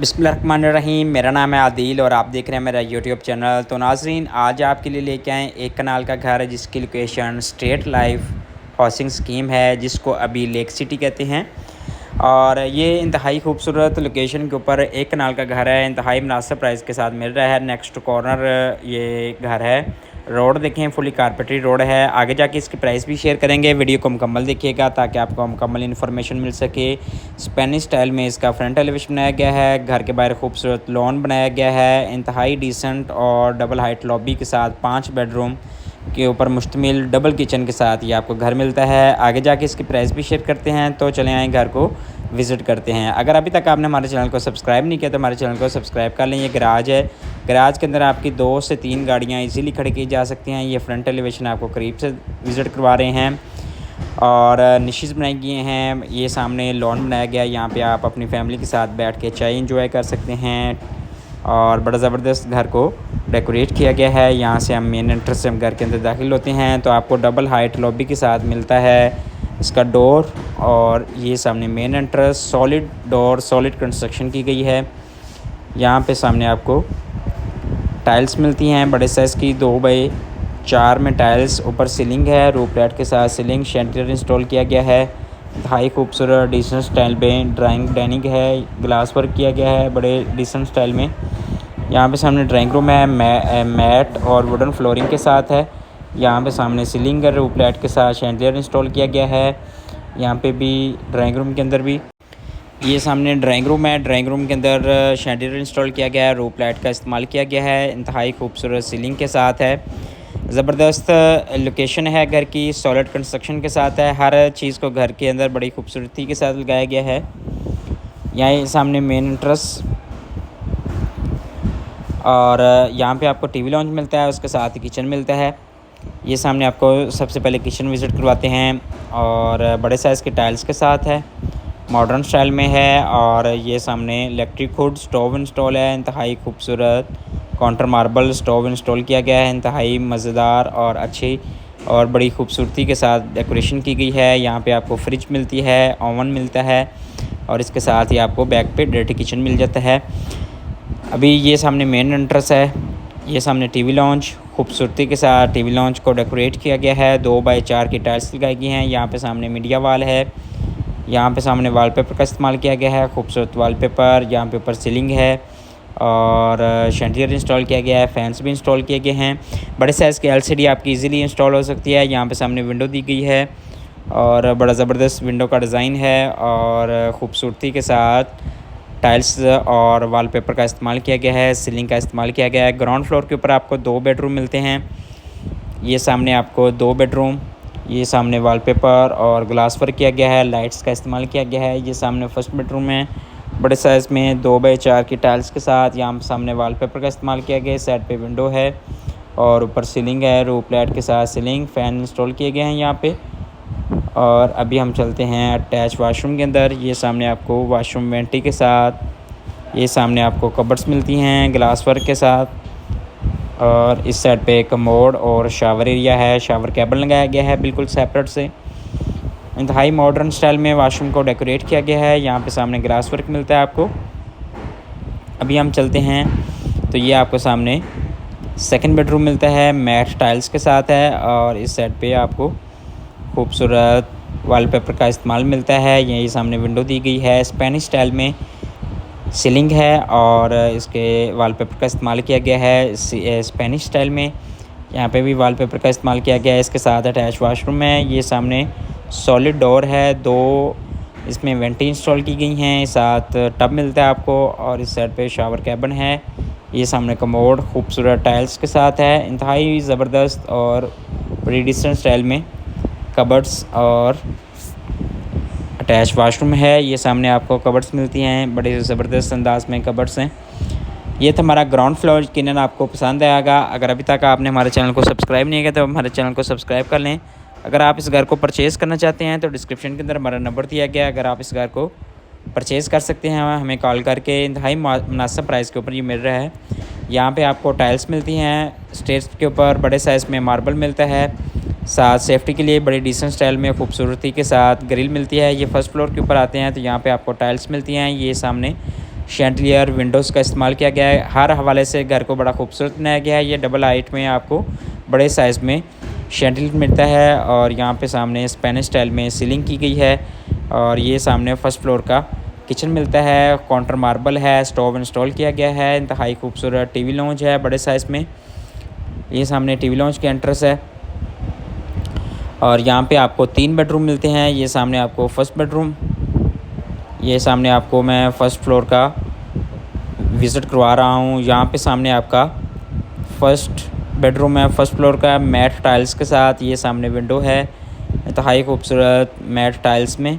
बिस्मिल्लाहिर्रहमानिर्रहीम। मेरा नाम है आदिल और आप देख रहे हैं मेरा यूट्यूब चैनल। तो नाज़रीन, आज आपके लिए लेके आए एक कनाल का घर जिसकी location straight life housing scheme है, जिसको अभी लेक सिटी कहते हैं। और ये इंतहाई खूबसूरत लोकेशन के ऊपर एक कनाल का घर है, इंतहाई मुनासिब प्राइस के साथ मिल रहा है। नेक्स्ट कॉर्नर ये घर है। रोड देखें, फुली कारपेटरी रोड है। आगे जाके इसकी प्राइस भी शेयर करेंगे। वीडियो को मुकम्मल देखिएगा ताकि आपको मुकम्मल इन्फॉर्मेशन मिल सके। स्पेनिश स्टाइल में इसका फ्रंट एलिवेशन बनाया गया है। घर के बाहर खूबसूरत लॉन बनाया गया है। इंतहाई डिसेंट और डबल हाइट लॉबी के साथ 5 बेडरूम के ऊपर मुश्तमिल डबल किचन के साथ ये आपको घर मिलता है। आगे जाके इसकी प्राइस भी शेयर करते हैं, तो चले आए घर को विज़िट करते हैं। अगर अभी तक आपने हमारे चैनल को सब्सक्राइब नहीं किया तो हमारे चैनल को सब्सक्राइब कर लें। ये गराज है। गराज के अंदर आपकी 2 से 3 गाड़ियाँ इजीली खड़ी की जा सकती हैं। ये फ्रंट एलिवेशन आपको करीब से विज़िट करवा रहे हैं और निशेज़ बनाई गए हैं। ये सामने लॉन बनाया गया है, यहाँ पे आप अपनी फैमिली के साथ बैठ के चाय इंजॉय कर सकते हैं। और बड़ा ज़बरदस्त घर को डेकोरेट किया गया है। यहाँ से हम मेन एंट्रेंस से हम घर के अंदर दाखिल होते हैं तो आपको डबल हाइट लॉबी के साथ मिलता है इसका डोर। और ये सामने main entrance, solid door, solid construction की गई है। यहाँ पे सामने आपको टाइल्स मिलती हैं बड़े साइज़ की, 2x4 में टाइल्स। ऊपर सीलिंग है, रूफ लाइट के साथ सीलिंग शैंटियर इंस्टॉल किया गया है। हाई खूबसूरत डिसेंट स्टाइल में ड्राइंग डाइनिंग है, ग्लास वर्क किया गया है बड़े डिसेंट स्टाइल में। यहाँ पे सामने ड्राइंग रूम है, मैट और वुडन फ्लोरिंग के साथ है। यहाँ पे सामने सीलिंग है, रूफ लाइट के साथ शैंटियर इंस्टॉल किया गया है। यहाँ पे भी ड्राइंग रूम के अंदर भी ये सामने ड्राइंग रूम है। ड्राइंग रूम के अंदर शैंटियर इंस्टॉल किया गया है, रूफ लाइट का इस्तेमाल किया गया है। इंतहाई खूबसूरत सीलिंग के साथ है। ज़बरदस्त लोकेशन है घर की, सॉलिड कंस्ट्रक्शन के साथ है। हर चीज़ को घर के अंदर बड़ी खूबसूरती के साथ लगाया गया है। यहाँ सामने मेन एंट्रेंस और यहाँ पे आपको टीवी लॉन्च मिलता है, उसके साथ ही किचन मिलता है। ये सामने आपको सबसे पहले किचन विज़िट करवाते हैं और बड़े साइज़ के टाइल्स के साथ है, मॉडर्न स्टाइल में है। और ये सामने इलेक्ट्रिक हुड स्टोव इंस्टॉल है। इंतहाई खूबसूरत काउंटर मार्बल स्टोव इंस्टॉल किया गया है। इंतहाई मज़ेदार और अच्छी और बड़ी खूबसूरती के साथ डेकोरेशन की गई है। यहाँ पे आपको फ्रिज मिलती है, ओवन मिलता है और इसके साथ ही आपको बैक पे डर्टी किचन मिल जाता है। अभी ये सामने मेन एंट्रेंस है। ये सामने टीवी लॉन्च खूबसूरती के साथ टीवी लॉन्च को डेकोरेट किया गया है। 2x4 की टाइल्स लगाई गई हैं। यहाँ पे सामने मीडिया वाल है। यहाँ पे सामने वॉलपेपर का इस्तेमाल किया गया है, खूबसूरत वॉलपेपर। यहाँ पे ऊपर सीलिंग है और शैंटियर इंस्टॉल किया गया है। फैंस भी इंस्टॉल किए गए हैं। बड़े साइज़ की एलसीडी आपकी इजीली इंस्टॉल हो सकती है। यहाँ पे सामने विंडो दी गई है और बड़ा ज़बरदस्त विंडो का डिज़ाइन है और ख़ूबसूरती के साथ टाइल्स और वॉलपेपर का इस्तेमाल किया गया है, सीलिंग का इस्तेमाल किया गया है। ग्राउंड फ्लोर के ऊपर आपको 2 बेडरूम मिलते हैं। ये सामने आपको 2 बेडरूम, ये सामने वॉलपेपर और ग्लास वर्क किया गया है, लाइट्स का इस्तेमाल किया गया है। ये सामने फर्स्ट बेडरूम है बड़े साइज़ में 2x4 की टाइल्स के साथ। यहाँ सामने वॉलपेपर का इस्तेमाल किया गया है, साइड पे विंडो है और ऊपर सीलिंग है, रूफ लाइट के साथ सीलिंग, फ़ैन इंस्टॉल किए गए हैं यहाँ पे। और अभी हम चलते हैं अटैच वाशरूम के अंदर। ये सामने आपको वाशरूम वेंटी के साथ, ये सामने आपको कबर्ड्स मिलती हैं ग्लास वर्क के साथ। और इस साइड पे कमोड और शावर एरिया है, शावर कैबिन लगाया गया है बिल्कुल सेपरेट से। इंतहाई मॉडर्न स्टाइल में वाशरूम को डेकोरेट किया गया है। यहाँ पे सामने ग्लास वर्क मिलता है आपको। अभी हम चलते हैं तो ये आपको सामने सेकंड बेडरूम मिलता है, मैट टाइल्स के साथ है। और इस साइड पे आपको खूबसूरत वॉलपेपर का इस्तेमाल मिलता है। यही सामने विंडो दी गई है, स्पेनिश स्टाइल में सीलिंग है और इसके वॉलपेपर का इस्तेमाल किया गया है स्पेनिश स्टाइल में। यहाँ पे भी वॉलपेपर का इस्तेमाल किया गया है। इसके साथ अटैच वाशरूम है। ये सामने सॉलिड डोर है, 2 इसमें वेंटी इंस्टॉल की गई हैं, साथ टब मिलता है आपको। और इस साइड पे शावर कैबिन है। ये सामने कमोड खूबसूरत टाइल्स के साथ है। इंतहाई ज़बरदस्त और बड़ी डिसेंट स्टाइल में कबर्ड्स और अटैच वाशरूम है। ये सामने आपको कबर्ड्स मिलती हैं, बड़े ज़बरदस्त अंदाज में कबर्ड्स हैं। ये था हमारा ग्राउंड फ्लोर। यकीनन आपको पसंद आएगा। अगर अभी तक आपने हमारे चैनल को सब्सक्राइब नहीं किया तो हमारे चैनल को सब्सक्राइब कर लें। अगर आप इस घर को परचेज़ करना चाहते हैं तो डिस्क्रिप्शन के अंदर हमारा नंबर दिया गया है। अगर आप इस घर को परचेज़ कर सकते हैं, हमें कॉल करके। इंतहाई मुनासिब प्राइस के ऊपर ये मिल रहा है। यहाँ पे आपको टाइल्स मिलती हैं, स्टेज के ऊपर बड़े साइज़ में मार्बल मिलता है, साथ सेफ्टी के लिए बड़ी डिसेंट स्टाइल में खूबसूरती के साथ ग्रिल मिलती है। ये फर्स्ट फ्लोर के ऊपर आते हैं तो यहाँ पे आपको टाइल्स मिलती हैं। ये सामने शैंडलियर विंडोज़ का इस्तेमाल किया गया है। हर हवाले से घर को बड़ा खूबसूरत बनाया गया है। ये डबल हाइट में आपको बड़े साइज़ में शैंडलियर मिलता है और यहाँ पे सामने स्पेनिश स्टाइल में सीलिंग की गई है। और ये सामने फर्स्ट फ्लोर का किचन मिलता है। काउंटर मार्बल है, स्टोव इंस्टॉल किया गया है। इंतहाई खूबसूरत टीवी लॉन्च है बड़े साइज़ में। ये सामने टीवी लॉन्च की एंट्रेंस है और यहाँ पे आपको 3 बेडरूम मिलते हैं। ये सामने आपको फर्स्ट बेडरूम, ये सामने आपको मैं फ़र्स्ट फ्लोर का विज़िट करवा रहा हूँ। यहाँ पे सामने आपका फर्स्ट बेडरूम है, फर्स्ट फ्लोर का मैट टाइल्स के साथ। ये सामने विंडो है इंतहाई खूबसूरत मैट टाइल्स में।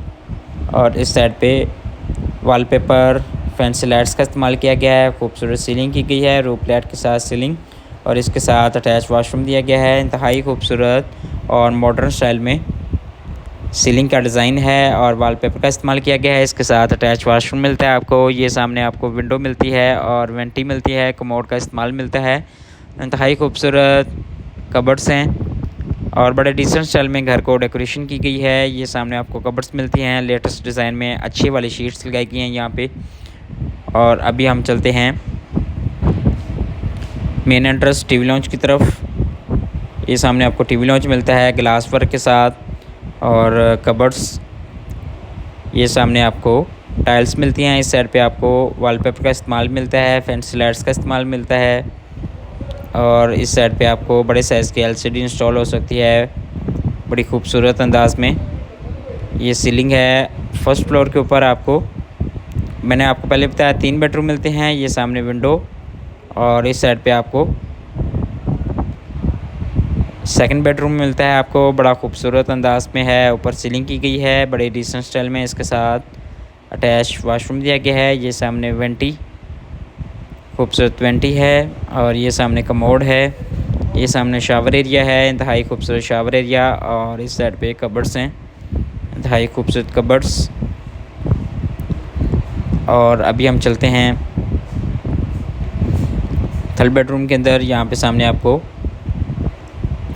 और इस साइड पे वॉलपेपर फैंसी लाइट्स का इस्तेमाल किया गया है। खूबसूरत सीलिंग की गई है, रूफ लाइट के साथ सीलिंग, और इसके साथ अटैच वॉशरूम दिया गया है। इंतहाई खूबसूरत और मॉडर्न स्टाइल में सीलिंग का डिज़ाइन है और वॉलपेपर का इस्तेमाल किया गया है। इसके साथ अटैच वॉशरूम मिलता है आपको। ये सामने आपको विंडो मिलती है और वेंटी मिलती है, कमोड का इस्तेमाल मिलता है। इंतहाई खूबसूरत कबर्ड्स हैं और बड़े डिसेंट स्टाइल में घर को डेकोरेशन की गई है। ये सामने आपको कबर्ड्स मिलती हैं लेटेस्ट डिज़ाइन में, अच्छी वाली शीट्स लगाई गई हैं यहाँ पे। और अभी हम चलते हैं मेन एंट्रेंस टीवी लॉन्च की तरफ। ये सामने आपको टीवी लॉन्च मिलता है ग्लास वर्क के साथ और कबर्ड्स। ये सामने आपको टाइल्स मिलती हैं। इस साइड पे आपको वॉलपेपर का इस्तेमाल मिलता है, फैंसी लाइट्स का इस्तेमाल मिलता है। और इस साइड पे आपको बड़े साइज़ की एलसीडी इंस्टॉल हो सकती है बड़ी खूबसूरत अंदाज में। ये सीलिंग है फर्स्ट फ्लोर के ऊपर। आपको मैंने आपको पहले बताया 3 बेडरूम मिलते हैं। ये सामने विंडो और इस साइड पे आपको सेकंड बेडरूम मिलता है। आपको बड़ा खूबसूरत अंदाज में है, ऊपर सीलिंग की गई है बड़े डिसेंट स्टाइल में। इसके साथ अटैच वॉशरूम दिया गया है। ये सामने वेंटी, खूबसूरत वेंटी है और ये सामने कमोड है। ये सामने शावर एरिया है, इंतहाई खूबसूरत शावर एरिया। और इस साइड पे कबर्ड्स हैं, इंतहाई खूबसूरत कबर्ड्स। और अभी हम चलते हैं थर्ड बेडरूम के अंदर। यहाँ पे सामने आपको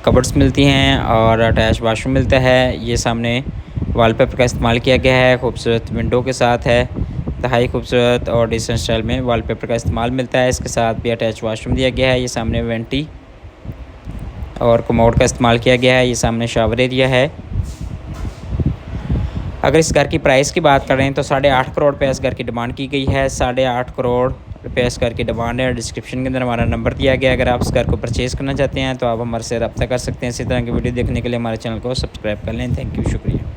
कबर्ड्स मिलती हैं और अटैच वाशरूम मिलता है। ये सामने वॉलपेपर का इस्तेमाल किया गया है, खूबसूरत विंडो के साथ है। इंतहाई खूबसूरत और डिसेंट स्टाइल में वॉलपेपर का इस्तेमाल मिलता है। इसके साथ भी अटैच वाशरूम दिया गया है। ये सामने वेंटी और कमोड का इस्तेमाल किया गया है। ये सामने शावर एरिया है। अगर इस घर की प्राइस की बात करें तो 8.5 करोड़ रुपये इस घर की डिमांड की गई है। 8.5 करोड़ रुपये इस घर की डिमांड है। डिस्क्रिप्शन के अंदर हमारा नंबर दिया गया है। अगर आप इस घर को परचेज़ करना चाहते हैं तो आप हमारे से रब्ता कर सकते हैं। इसी तरह की वीडियो देखने के लिए हमारे चैनल को सब्सक्राइब कर लें। थैंक यू, शुक्रिया।